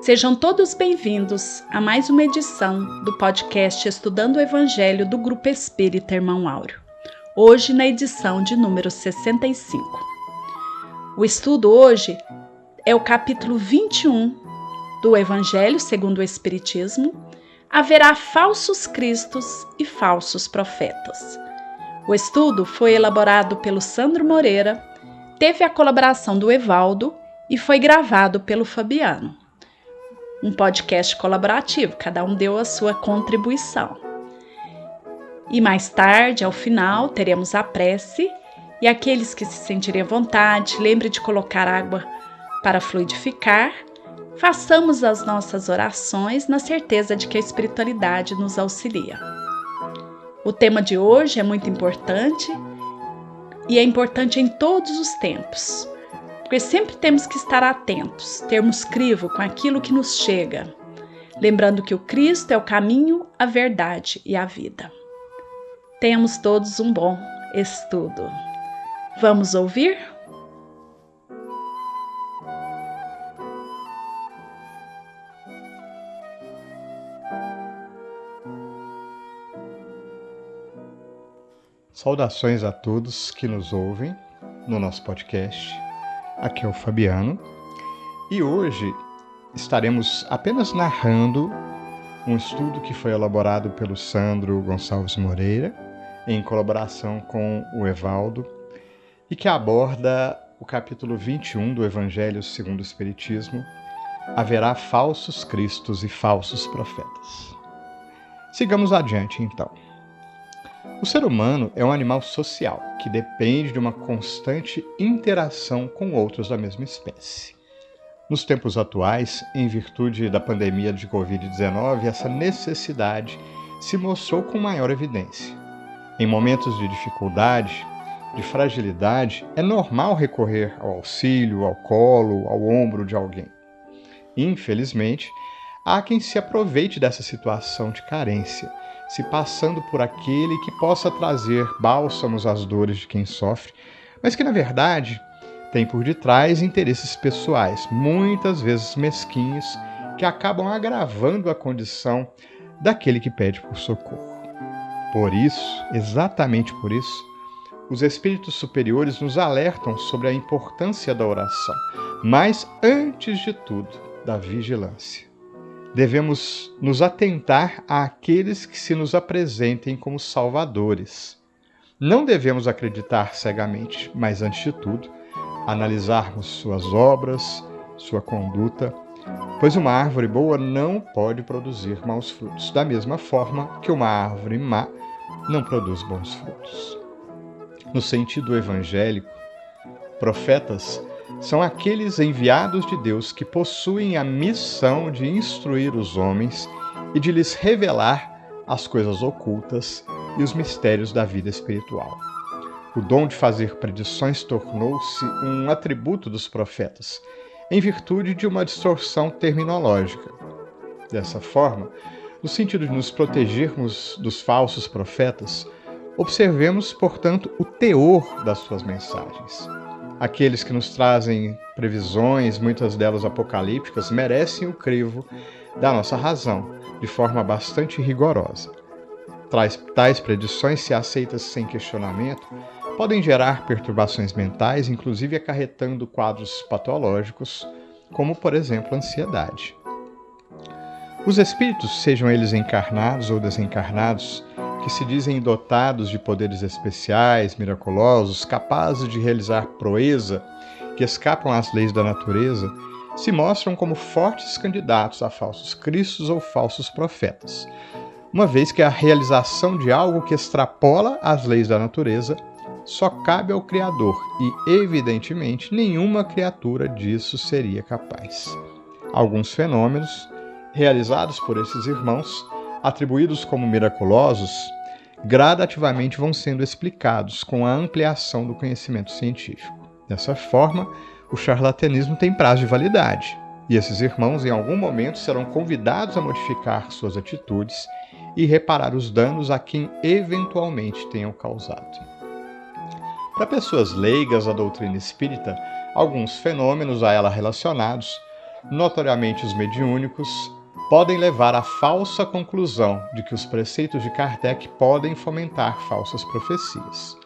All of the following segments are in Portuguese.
Sejam todos bem-vindos a mais uma edição do podcast Estudando o Evangelho do Grupo Espírita Irmão Áureo. Hoje na edição de número 65. O estudo hoje é o capítulo 21 do Evangelho segundo o Espiritismo. Haverá falsos cristos e falsos profetas. O estudo foi elaborado pelo Sandro Moreira, teve a colaboração do Evaldo e foi gravado pelo Fabiano. Um podcast colaborativo, cada um deu a sua contribuição. E mais tarde, ao final, teremos a prece e aqueles que se sentirem à vontade, lembre de colocar água para fluidificar, façamos as nossas orações na certeza de que a espiritualidade nos auxilia. O tema de hoje é muito importante e é importante em todos os tempos. Porque sempre temos que estar atentos, termos crivo com aquilo que nos chega, lembrando que o Cristo é o caminho, a verdade e a vida. Tenhamos todos um bom estudo. Vamos ouvir? Saudações a todos que nos ouvem no nosso podcast. Aqui é o Fabiano e hoje estaremos apenas narrando um estudo que foi elaborado pelo Sandro Gonçalves Moreira em colaboração com o Evaldo e que aborda o capítulo 21 do Evangelho segundo o Espiritismo. Haverá falsos cristos e falsos profetas. Sigamos adiante então. O ser humano é um animal social que depende de uma constante interação com outros da mesma espécie. Nos tempos atuais, em virtude da pandemia de Covid-19, essa necessidade se mostrou com maior evidência. Em momentos de dificuldade, de fragilidade, é normal recorrer ao auxílio, ao colo, ao ombro de alguém. Infelizmente, há quem se aproveite dessa situação de carência, se passando por aquele que possa trazer bálsamos às dores de quem sofre, mas que, na verdade, tem por detrás interesses pessoais, muitas vezes mesquinhos, que acabam agravando a condição daquele que pede por socorro. Por isso, exatamente por isso, os espíritos superiores nos alertam sobre a importância da oração, mas, antes de tudo, da vigilância. Devemos nos atentar àqueles que se nos apresentem como salvadores. Não devemos acreditar cegamente, mas, antes de tudo, analisarmos suas obras, sua conduta, pois uma árvore boa não pode produzir maus frutos, da mesma forma que uma árvore má não produz bons frutos. No sentido evangélico, profetas são aqueles enviados de Deus que possuem a missão de instruir os homens e de lhes revelar as coisas ocultas e os mistérios da vida espiritual. O dom de fazer predições tornou-se um atributo dos profetas, em virtude de uma distorção terminológica. Dessa forma, no sentido de nos protegermos dos falsos profetas, observemos, portanto, o teor das suas mensagens. Aqueles que nos trazem previsões, muitas delas apocalípticas, merecem o crivo da nossa razão, de forma bastante rigorosa. Tais predições, se aceitas sem questionamento, podem gerar perturbações mentais, inclusive acarretando quadros patológicos, como, por exemplo, a ansiedade. Os espíritos, sejam eles encarnados ou desencarnados, que se dizem dotados de poderes especiais, miraculosos, capazes de realizar proeza, que escapam às leis da natureza, se mostram como fortes candidatos a falsos cristos ou falsos profetas, uma vez que a realização de algo que extrapola as leis da natureza só cabe ao Criador e, evidentemente, nenhuma criatura disso seria capaz. Alguns fenômenos, realizados por esses irmãos, atribuídos como miraculosos, gradativamente vão sendo explicados com a ampliação do conhecimento científico. Dessa forma, o charlatanismo tem prazo de validade E esses irmãos, em algum momento, serão convidados a modificar suas atitudes e reparar os danos a quem eventualmente tenham causado. Para pessoas leigas à doutrina espírita, alguns fenômenos a ela relacionados, notoriamente os mediúnicos, podem levar à falsa conclusão de que os preceitos de Kardec podem fomentar falsas profecias.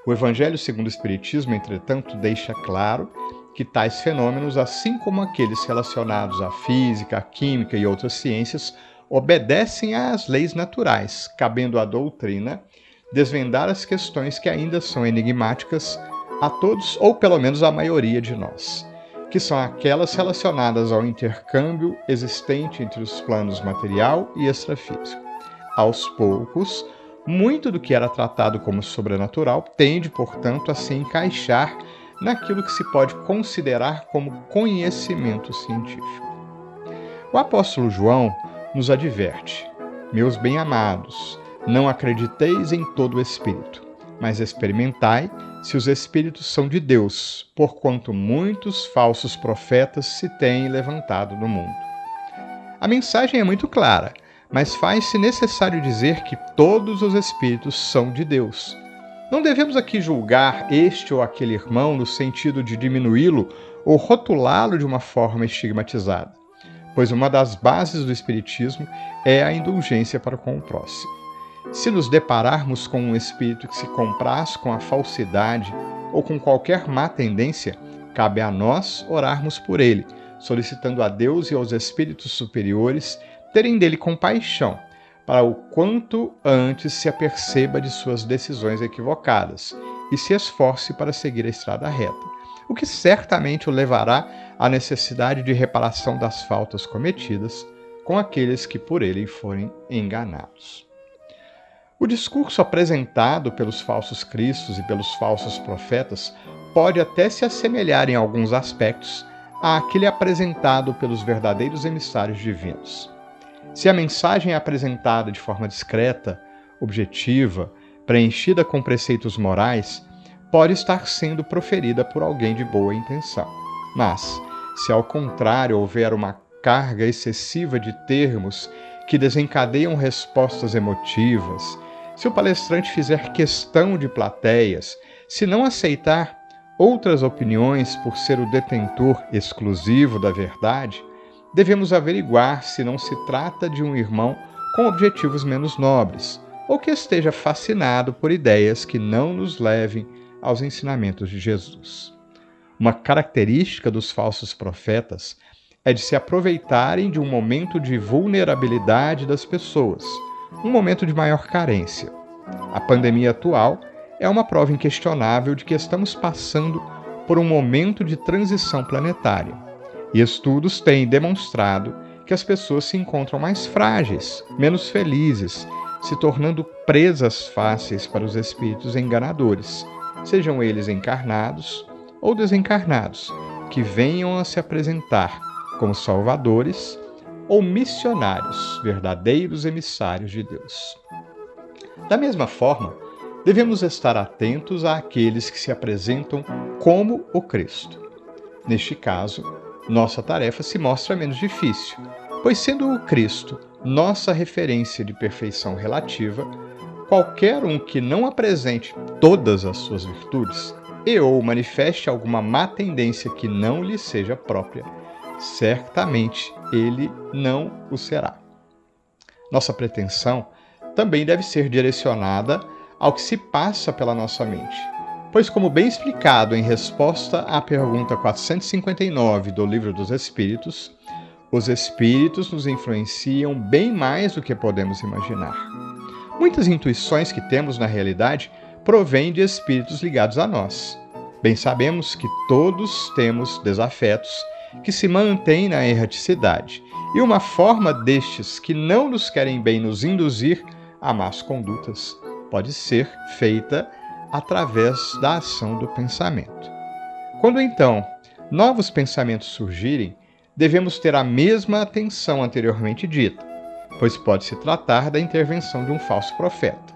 O Evangelho segundo o Espiritismo, entretanto, deixa claro que tais fenômenos, assim como aqueles relacionados à física, à química e outras ciências, obedecem às leis naturais, cabendo à doutrina desvendar as questões que ainda são enigmáticas a todos, ou pelo menos à maioria de nós, que são aquelas relacionadas ao intercâmbio existente entre os planos material e extrafísico. Aos poucos, muito do que era tratado como sobrenatural tende, portanto, a se encaixar naquilo que se pode considerar como conhecimento científico. O apóstolo João nos adverte: meus bem-amados, não acrediteis em todo o espírito, mas experimentai se os espíritos são de Deus, porquanto muitos falsos profetas se têm levantado no mundo. A mensagem é muito clara, mas faz-se necessário dizer que todos os espíritos são de Deus. Não devemos aqui julgar este ou aquele irmão no sentido de diminuí-lo ou rotulá-lo de uma forma estigmatizada, pois uma das bases do espiritismo é a indulgência para com o próximo. Se nos depararmos com um espírito que se compraz com a falsidade ou com qualquer má tendência, cabe a nós orarmos por ele, solicitando a Deus e aos espíritos superiores terem dele compaixão, para o quanto antes se aperceba de suas decisões equivocadas e se esforce para seguir a estrada reta, o que certamente o levará à necessidade de reparação das faltas cometidas com aqueles que por ele forem enganados. O discurso apresentado pelos falsos cristos e pelos falsos profetas pode até se assemelhar em alguns aspectos àquele apresentado pelos verdadeiros emissários divinos. Se a mensagem é apresentada de forma discreta, objetiva, preenchida com preceitos morais, pode estar sendo proferida por alguém de boa intenção. Mas, se ao contrário houver uma carga excessiva de termos que desencadeiam respostas emotivas, se o palestrante fizer questão de plateias, se não aceitar outras opiniões por ser o detentor exclusivo da verdade, devemos averiguar se não se trata de um irmão com objetivos menos nobres, ou que esteja fascinado por ideias que não nos levem aos ensinamentos de Jesus. Uma característica dos falsos profetas é de se aproveitarem de um momento de vulnerabilidade das pessoas, um momento de maior carência. A pandemia atual é uma prova inquestionável de que estamos passando por um momento de transição planetária. E estudos têm demonstrado que as pessoas se encontram mais frágeis, menos felizes, se tornando presas fáceis para os espíritos enganadores, sejam eles encarnados ou desencarnados, que venham a se apresentar como salvadores ou missionários, verdadeiros emissários de Deus. Da mesma forma, devemos estar atentos àqueles que se apresentam como o Cristo. Neste caso, nossa tarefa se mostra menos difícil, pois sendo o Cristo nossa referência de perfeição relativa, qualquer um que não apresente todas as suas virtudes e ou manifeste alguma má tendência que não lhe seja própria, certamente ele não o será. Nossa pretensão também deve ser direcionada ao que se passa pela nossa mente, pois, como bem explicado em resposta à pergunta 459 do Livro dos Espíritos, os espíritos nos influenciam bem mais do que podemos imaginar. Muitas intuições que temos na realidade provêm de espíritos ligados a nós. Bem sabemos que todos temos desafetos que se mantêm na erraticidade, e uma forma destes que não nos querem bem nos induzir a más condutas pode ser feita através da ação do pensamento. Quando então novos pensamentos surgirem, devemos ter a mesma atenção anteriormente dita, pois pode se tratar da intervenção de um falso profeta,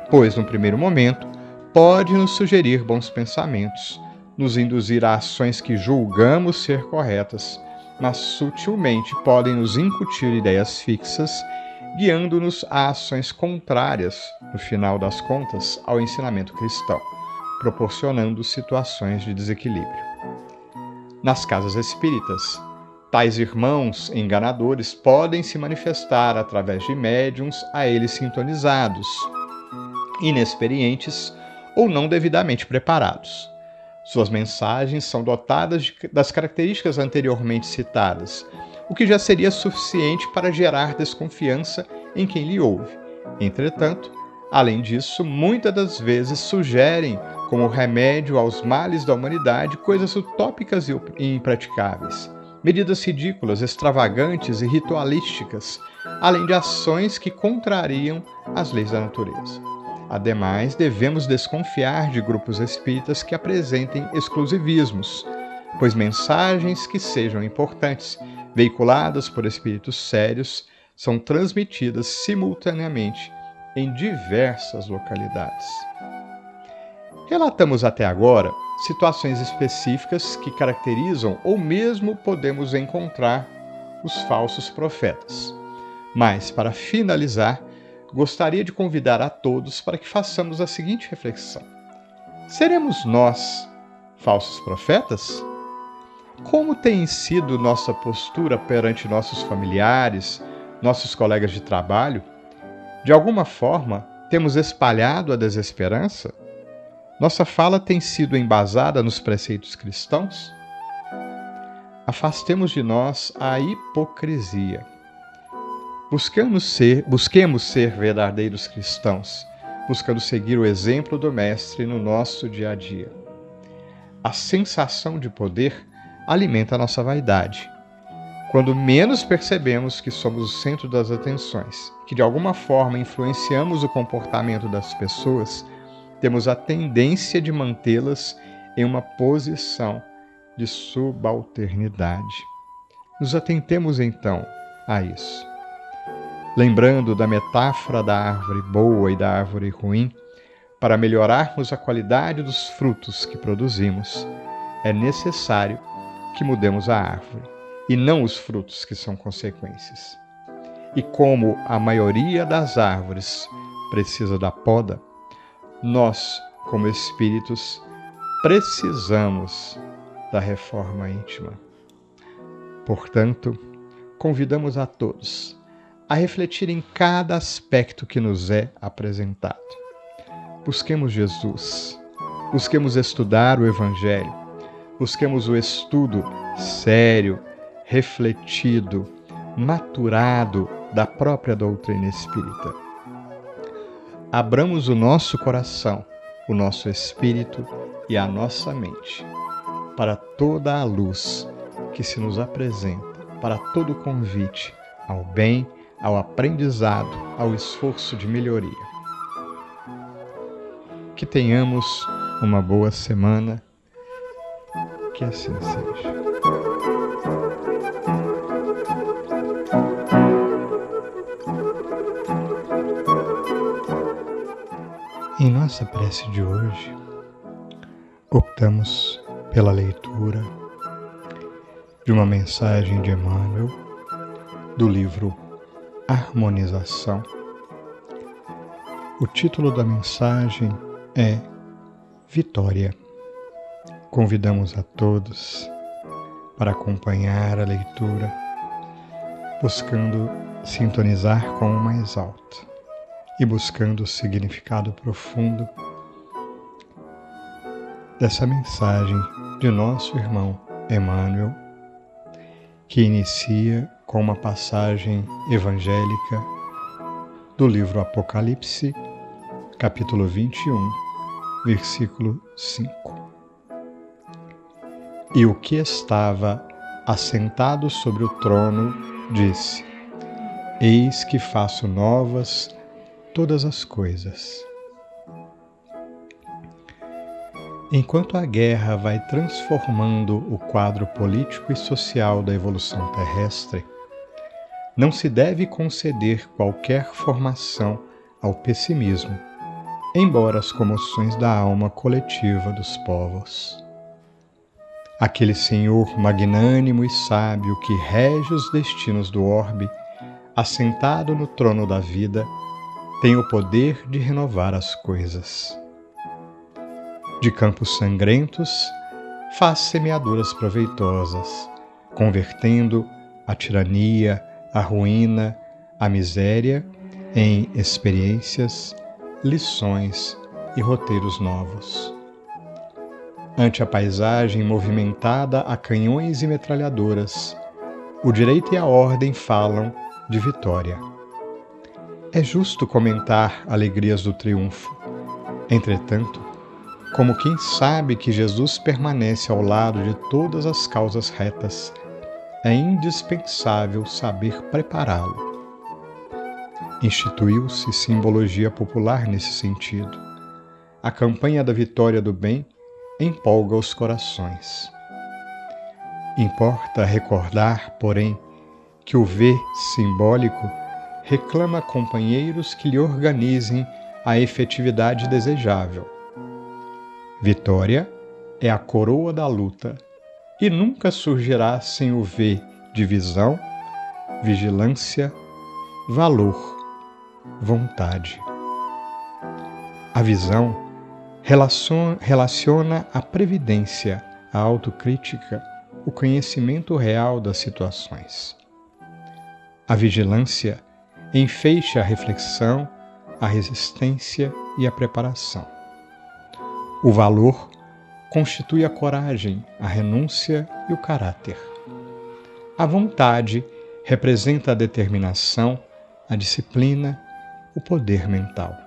pois no primeiro momento pode nos sugerir bons pensamentos, nos induzir a ações que julgamos ser corretas, mas sutilmente podem nos incutir ideias fixas, guiando-nos a ações contrárias, no final das contas, ao ensinamento cristão, proporcionando situações de desequilíbrio. Nas casas espíritas, tais irmãos enganadores podem se manifestar através de médiuns a eles sintonizados, inexperientes ou não devidamente preparados. Suas mensagens são dotadas das características anteriormente citadas, o que já seria suficiente para gerar desconfiança em quem lhe ouve. Entretanto, além disso, muitas das vezes sugerem, como remédio aos males da humanidade, coisas utópicas e impraticáveis, medidas ridículas, extravagantes e ritualísticas, além de ações que contrariam as leis da natureza. Ademais, devemos desconfiar de grupos espíritas que apresentem exclusivismos, pois mensagens que sejam importantes, veiculadas por espíritos sérios, são transmitidas simultaneamente em diversas localidades. Relatamos até agora situações específicas que caracterizam ou mesmo podemos encontrar os falsos profetas. Mas, para finalizar, gostaria de convidar a todos para que façamos a seguinte reflexão: seremos nós falsos profetas? Como tem sido nossa postura perante nossos familiares, nossos colegas de trabalho? De alguma forma, temos espalhado a desesperança? Nossa fala tem sido embasada nos preceitos cristãos? Afastemos de nós a hipocrisia. Busquemos ser verdadeiros cristãos, buscando seguir o exemplo do Mestre no nosso dia a dia. A sensação de poder alimenta a nossa vaidade. Quando menos percebemos que somos o centro das atenções, que de alguma forma influenciamos o comportamento das pessoas, temos a tendência de mantê-las em uma posição de subalternidade. Nos atentemos então a isso. Lembrando da metáfora da árvore boa e da árvore ruim, para melhorarmos a qualidade dos frutos que produzimos, é necessário que mudemos a árvore, e não os frutos que são consequências. E como a maioria das árvores precisa da poda, nós, como espíritos, precisamos da reforma íntima. Portanto, convidamos a todos a refletir em cada aspecto que nos é apresentado. Busquemos Jesus, busquemos estudar o Evangelho, busquemos o estudo sério, refletido, maturado da própria doutrina espírita. Abramos o nosso coração, o nosso espírito e a nossa mente para toda a luz que se nos apresenta, para todo o convite ao bem, ao aprendizado, ao esforço de melhoria. Que tenhamos uma boa semana, que assim seja. Em nossa prece de hoje, optamos pela leitura de uma mensagem de Emmanuel, do livro Harmonização. O título da mensagem é Vitória. Convidamos a todos para acompanhar a leitura, buscando sintonizar com o mais alto e buscando o significado profundo dessa mensagem de nosso irmão Emmanuel, que inicia com uma passagem evangélica do livro Apocalipse, capítulo 21, versículo 5. E o que estava assentado sobre o trono disse: Eis que faço novas todas as coisas. Enquanto a guerra vai transformando o quadro político e social da evolução terrestre, não se deve conceder qualquer formação ao pessimismo, embora as comoções da alma coletiva dos povos. Aquele Senhor magnânimo e sábio que rege os destinos do orbe, assentado no trono da vida, tem o poder de renovar as coisas. De campos sangrentos, faz semeaduras proveitosas, convertendo a tirania, a ruína, a miséria em experiências, lições e roteiros novos. Ante a paisagem movimentada a canhões e metralhadoras, o direito e a ordem falam de vitória. É justo comentar alegrias do triunfo. Entretanto, como quem sabe que Jesus permanece ao lado de todas as causas retas, é indispensável saber prepará-lo. Instituiu-se simbologia popular nesse sentido. A campanha da vitória do bem empolga os corações. Importa recordar, porém, que o V simbólico reclama companheiros que lhe organizem a efetividade desejável. Vitória é a coroa da luta e nunca surgirá sem o V de visão, vigilância, valor, vontade. A visão relaciona a previdência, a autocrítica, o conhecimento real das situações. A vigilância enfeixa a reflexão, a resistência e a preparação. O valor constitui a coragem, a renúncia e o caráter. A vontade representa a determinação, a disciplina, o poder mental.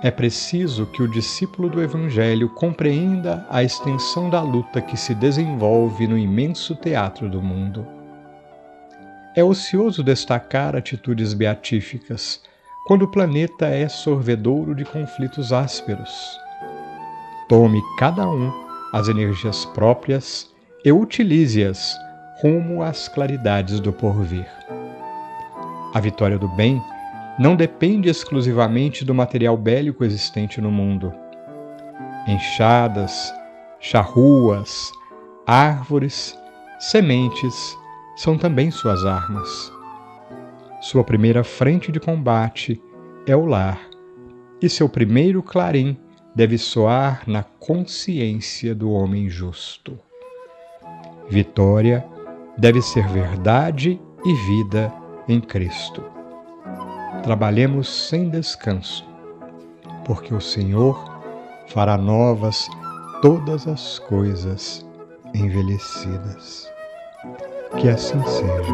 É preciso que o discípulo do Evangelho compreenda a extensão da luta que se desenvolve no imenso teatro do mundo. É ocioso destacar atitudes beatíficas, quando o planeta é sorvedouro de conflitos ásperos. Tome cada um as energias próprias e utilize-as rumo às claridades do porvir. A vitória do bem não depende exclusivamente do material bélico existente no mundo. Enxadas, charruas, árvores, sementes são também suas armas. Sua primeira frente de combate é o lar, e seu primeiro clarim deve soar na consciência do homem justo. Vitória deve ser verdade e vida em Cristo. Trabalhemos sem descanso, porque o Senhor fará novas todas as coisas envelhecidas. Que assim seja.